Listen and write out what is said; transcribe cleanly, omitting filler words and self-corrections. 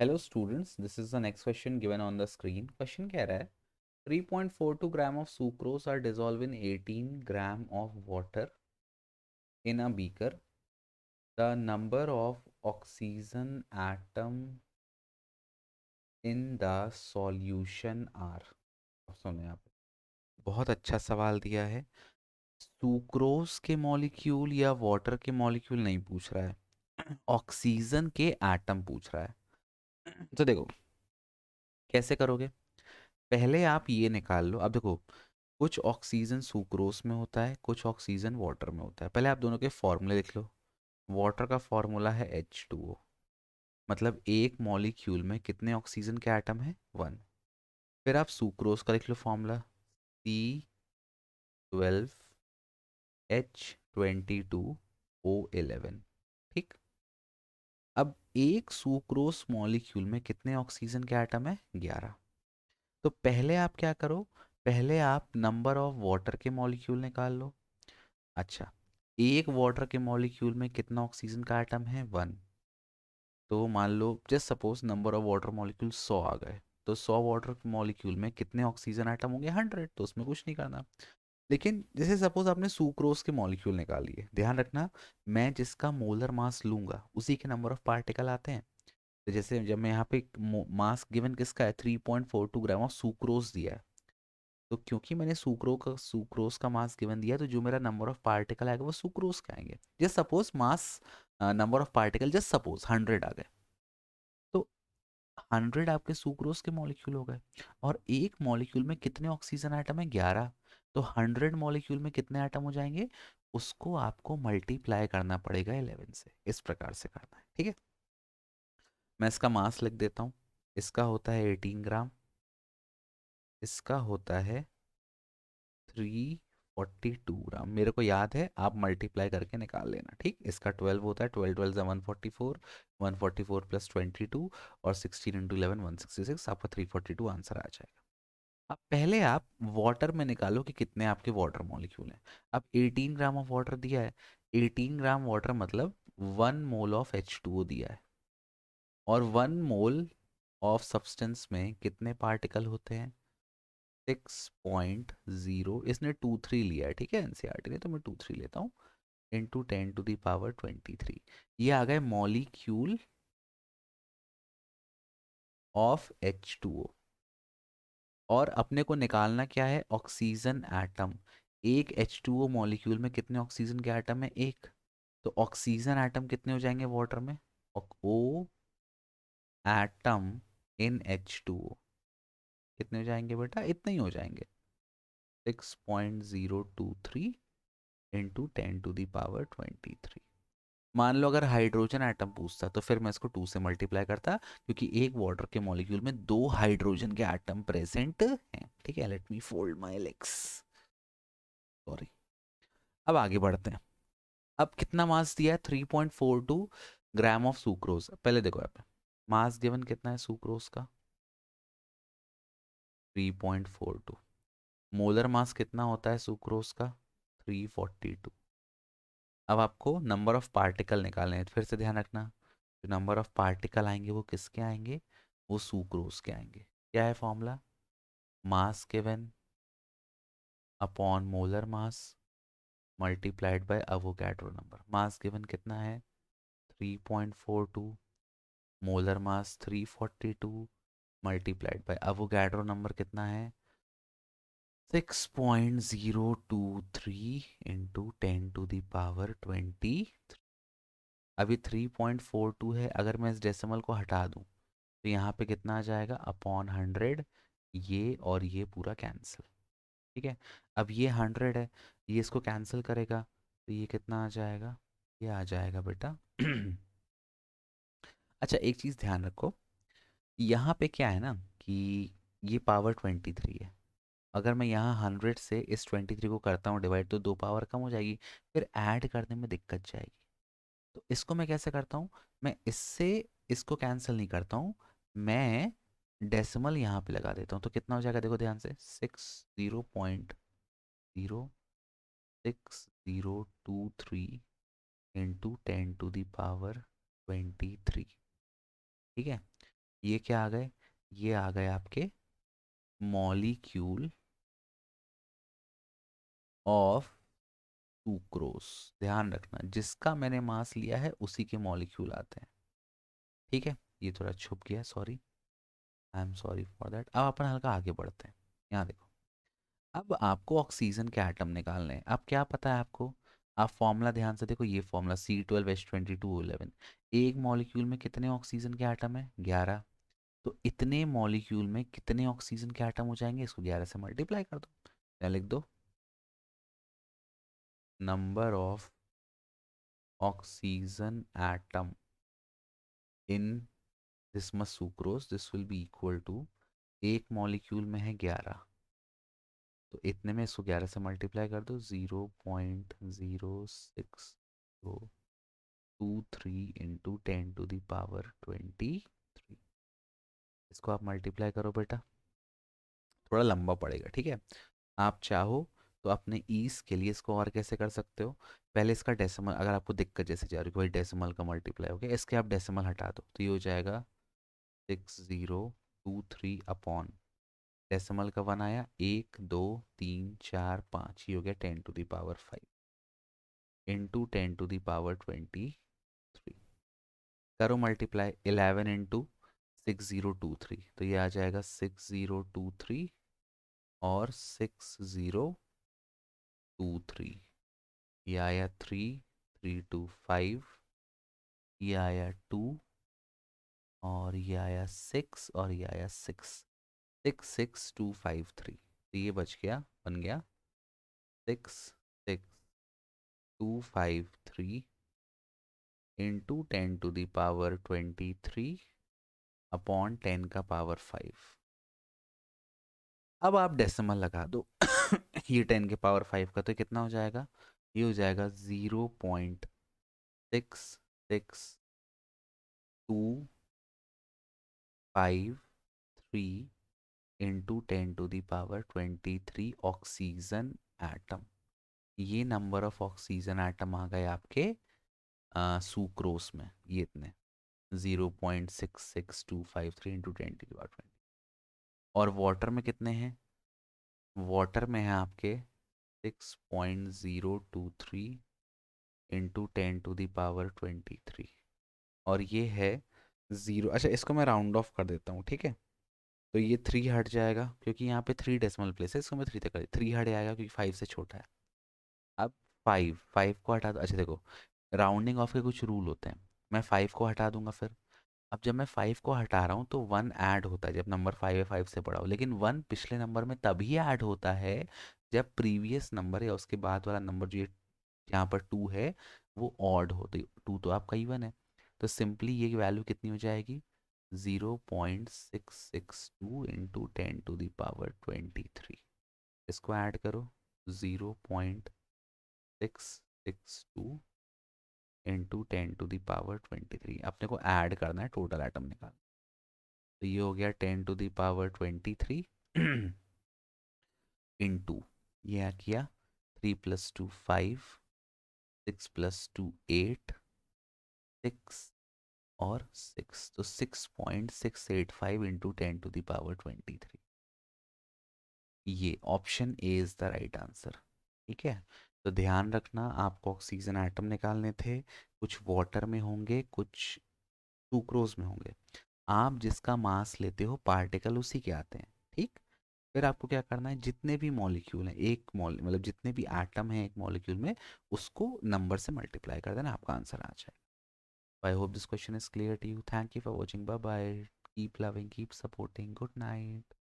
Hello students, this is the next question given on the screen. Question कह रहा है 3.42 gram of sucrose are dissolved in 18 gram of water in a beaker. The number of oxygen atom in the solution are. अब सुनो यहाँ पे बहुत अच्छा सवाल दिया है। सुक्रोज के मॉलिक्यूल या वाटर के मॉलिक्यूल नहीं पूछ रहा है, ऑक्सीजन के एटम पूछ रहा है। तो देखो कैसे करोगे। पहले आप ये निकाल लो। अब देखो कुछ ऑक्सीजन सुक्रोस में होता है, कुछ ऑक्सीजन वाटर में होता है। पहले आप दोनों के फॉर्मूले लिख लो। वाटर का फॉर्मूला है H2O, मतलब एक मॉलिक्यूल में कितने ऑक्सीजन के एटम है, 1। फिर आप सुक्रोस का लिख लो फॉर्मूला, C12H22O11। ठीक। अब एक सुक्रोस मॉलिक्यूल में कितने ऑक्सीजन के एटम है, 11। तो पहले आप क्या करो, पहले आप नंबर ऑफ वाटर के मॉलिक्यूल निकाल लो। अच्छा, एक वाटर के मॉलिक्यूल में कितना ऑक्सीजन का एटम है, 1। तो मान लो just suppose number of water molecule 100 आ गए, तो 100 वाटर मॉलिक्यूल में कितने ऑक्सीजन एटम होंगे, 100। तो उसमें कुछ नहीं करना। लेकिन जैसे सपोज आपने सुक्रोज के मॉलिक्यूल निकाल लिए, ध्यान रखना मैं जिसका मोलर मास लूंगा उसी के नंबर ऑफ पार्टिकल आते हैं। तो जैसे जब मैं यहाँ पे मास गिवन किसका है, 3.42 ग्राम ऑफ सुक्रोज दिया है, तो क्योंकि मैंने सुक्रोज का मास गिवन दिया, तो जो मेरा नंबर ऑफ पार्टिकल आएगा वो सुक्रोज के आएंगे। Just suppose mass number of particle just suppose 100 आ गए, तो 100 आपके सुक्रोज के मॉलिक्यूल हो गए। और एक मॉलिक्यूल में कितने ऑक्सीजन आइटम है, 11। तो 100 मॉलिक्यूल में कितने आइटम हो जाएंगे, उसको आपको मल्टीप्लाई करना पड़ेगा 11 से। इस प्रकार से करना है, ठीक है। मैं इसका मास लिख देता हूँ। इसका होता है 18 ग्राम, इसका होता है 342 ग्राम। मेरे को याद है, आप मल्टीप्लाई करके निकाल लेना, ठीक। इसका 12 होता है, 12 12 144, 144 प्लस 22 और 16 इंटू 11 166। आपका 342 आंसर आ जाएगा। अब पहले आप वाटर में निकालो कि कितने आपके वाटर मॉलिक्यूल हैं। अब 18 ग्राम ऑफ वाटर दिया है, 18 ग्राम वाटर मतलब 1 मोल ऑफ H2O दिया है। और 1 मोल ऑफ सब्सटेंस में कितने पार्टिकल होते हैं, 6.0। इसने 2 3 लिया है, ठीक है, एनसीईआरटी ने, तो मैं 2 3 लेता हूँ, इंटू 10⁻23। ये आ गए मॉलिक्यूल ऑफ H2O। और अपने को निकालना क्या है, ऑक्सीजन एटम। एक H2O मॉलिक्यूल में कितने ऑक्सीजन के एटम है, एक। तो ऑक्सीजन एटम कितने हो जाएंगे वाटर में, ओ एटम इन H2O कितने हो जाएंगे बेटा, इतने ही हो जाएंगे, 6.023 इंटू 10⁻23। मान लो अगर हाइड्रोजन एटम पूछता तो फिर मैं इसको 2 से मल्टीप्लाई करता, क्योंकि एक वाटर के मॉलिक्यूल में 2 हाइड्रोजन के एटम प्रेजेंट हैं, ठीक है। Let me fold my legs, sorry. अब आगे बढ़ते हैं। अब कितना मास दिया है, 3.42 ग्राम ऑफ सुक्रोज। पहले देखो यहाँ पे मास गिवन कितना है सुक्रोज का, 3.42। मोलर मास कितना होता है सुक्रोज का, 342। अब आपको नंबर ऑफ पार्टिकल निकालने हैं। फिर से ध्यान रखना, जो नंबर ऑफ पार्टिकल आएंगे वो किसके आएंगे, वो सुक्रोज के आएंगे। क्या है formula, mass given upon molar mass multiplied by Avogadro number. Mass given कितना है, 3.42, molar mass 342 multiplied by Avogadro number कितना है, 6.023 इंटू 10⁻23। अभी 3.42 है, अगर मैं इस डेसिमल को हटा दूं तो यहाँ पे कितना आ जाएगा, अपॉन 100। ये और ये पूरा कैंसिल, ठीक है। अब ये 100 है, ये इसको कैंसिल करेगा, तो ये कितना आ जाएगा, ये आ जाएगा बेटा अच्छा एक चीज़ ध्यान रखो, यहाँ पे क्या है ना कि ये पावर 23 है। अगर मैं यहाँ 100 से इस 23 को करता हूँ डिवाइड, तो 2 पावर कम हो जाएगी, फिर ऐड करने में दिक्कत जाएगी। तो इसको मैं कैसे करता हूँ, मैं इससे इसको कैंसिल नहीं करता हूँ, मैं डेसिमल यहाँ पे लगा देता हूँ। तो कितना हो जाएगा, देखो ध्यान से, 60.06023 इंटू 10⁻23, ठीक है। ये क्या आ गए, ये आ गए आपके मॉलिक्यूल ऑफ सुक्रोस। ध्यान रखना जिसका मैंने मास लिया है उसी के मॉलिक्यूल आते हैं, ठीक है। ये थोड़ा छुप गया, sorry, I am sorry for that. अब अपन हल्का आगे बढ़ते हैं। यहाँ देखो, अब आपको ऑक्सीजन के एटम निकालने हैं। अब क्या पता है आपको, आप फॉर्मूला ध्यान से देखो, ये फॉर्मूला C12H22O11। एक मॉलिक्यूल में कितने ऑक्सीजन के एटम है, 11। तो इतने मॉलिक्यूल में कितने ऑक्सीजन के एटम हो जाएंगे, इसको 11 से मल्टीप्लाई कर दो, या लिख दो number of oxygen atom in this must sucrose, this will be equal to, एक मॉलिक्यूल में है 11, तो इतने में इसको 11 से मल्टीप्लाई कर दो, 0.0623 इंटू 10⁻23। इसको आप मल्टीप्लाई करो बेटा, थोड़ा लंबा पड़ेगा, ठीक है। आप चाहो तो अपने ईज के लिए इसको और कैसे कर सकते हो, पहले इसका डेसिमल, अगर आपको दिक्कत जैसे जा रही है कि भाई डेसिमल का मल्टीप्लाई हो गया, इसके आप डेसिमल हटा दो, तो ये हो जाएगा 6023 अपॉन, डेसिमल का वन आया, 1 2 3 4 5, ये हो गया 10⁻5 इंटू 10⁻23। करो मल्टीप्लाई, 11 इंटू 6023, तो ये आ जाएगा 6023 और 6023, ये आया 3 3 2 5, ये आया 2, और ये आया 6, और ये आया 6 66253, तो ये बच गया, बन गया 66253 इंटू 10⁻23 अपॉन 10⁻5। अब आप डेसिमल लगा दो ये 10⁻5 का तो कितना हो जाएगा, ये हो जाएगा 0.6625 3 इंटू 10⁻23 ऑक्सीजन एटम। ये नंबर ऑफ ऑक्सीजन एटम आ गए आपके सुक्रोस में, ये इतने 0.6625 3 इंटू 10⁻20। और वाटर में कितने हैं, वाटर में है आपके 6.023 इंटू 10⁻23, और ये है ज़ीरो। अच्छा, इसको मैं राउंड ऑफ कर देता हूँ, ठीक है। तो ये 3 हट जाएगा क्योंकि यहाँ पे 3 डेसिमल प्लेस है, इसको मैं 3 तक कर, 3 हट जाएगा क्योंकि 5 से छोटा है। अब 5 को हटा दो, अच्छा देखो, राउंडिंग ऑफ के कुछ रूल होते हैं, मैं 5 को हटा दूंगा फिर। अब जब मैं 5 को हटा रहा हूँ तो 1 ऐड होता है, जब नंबर 5 है 5 से बड़ा हो, लेकिन 1 पिछले नंबर में तभी ऐड होता है जब प्रीवियस नंबर या उसके बाद वाला नंबर जो ये यहाँ पर 2 है वो ऑड हो, तो 2 तो आपका इवन है। तो सिंपली ये वैल्यू कितनी हो जाएगी, 0.662 इंटू 10⁻23। इसको ऐड करो, 0.662 इंटू 10⁻23, अपने को ऐड करना है, टोटल एटम निकाल। तो ये हो गया 10⁻23 इंटू, ये क्या किया, 3 + 2 5, 6 + 2 8, 6 और 6, तो 6.685 इंटू 10⁻23। ये option A is the right answer, ठीक है। तो ध्यान रखना, आपको ऑक्सीजन एटम निकालने थे, कुछ वाटर में होंगे, कुछ सुक्रोज में होंगे। आप जिसका मास लेते हो पार्टिकल उसी के आते हैं, ठीक। फिर आपको क्या करना है, जितने भी मॉलिक्यूल हैं, एक मॉल मतलब जितने भी एटम हैं एक मॉलिक्यूल में, उसको नंबर से मल्टीप्लाई कर देना, आपका आंसर आ जाएगा। I hope this question is clear to you. Thank you for watching, bye bye, keep loving, keep supporting, good night.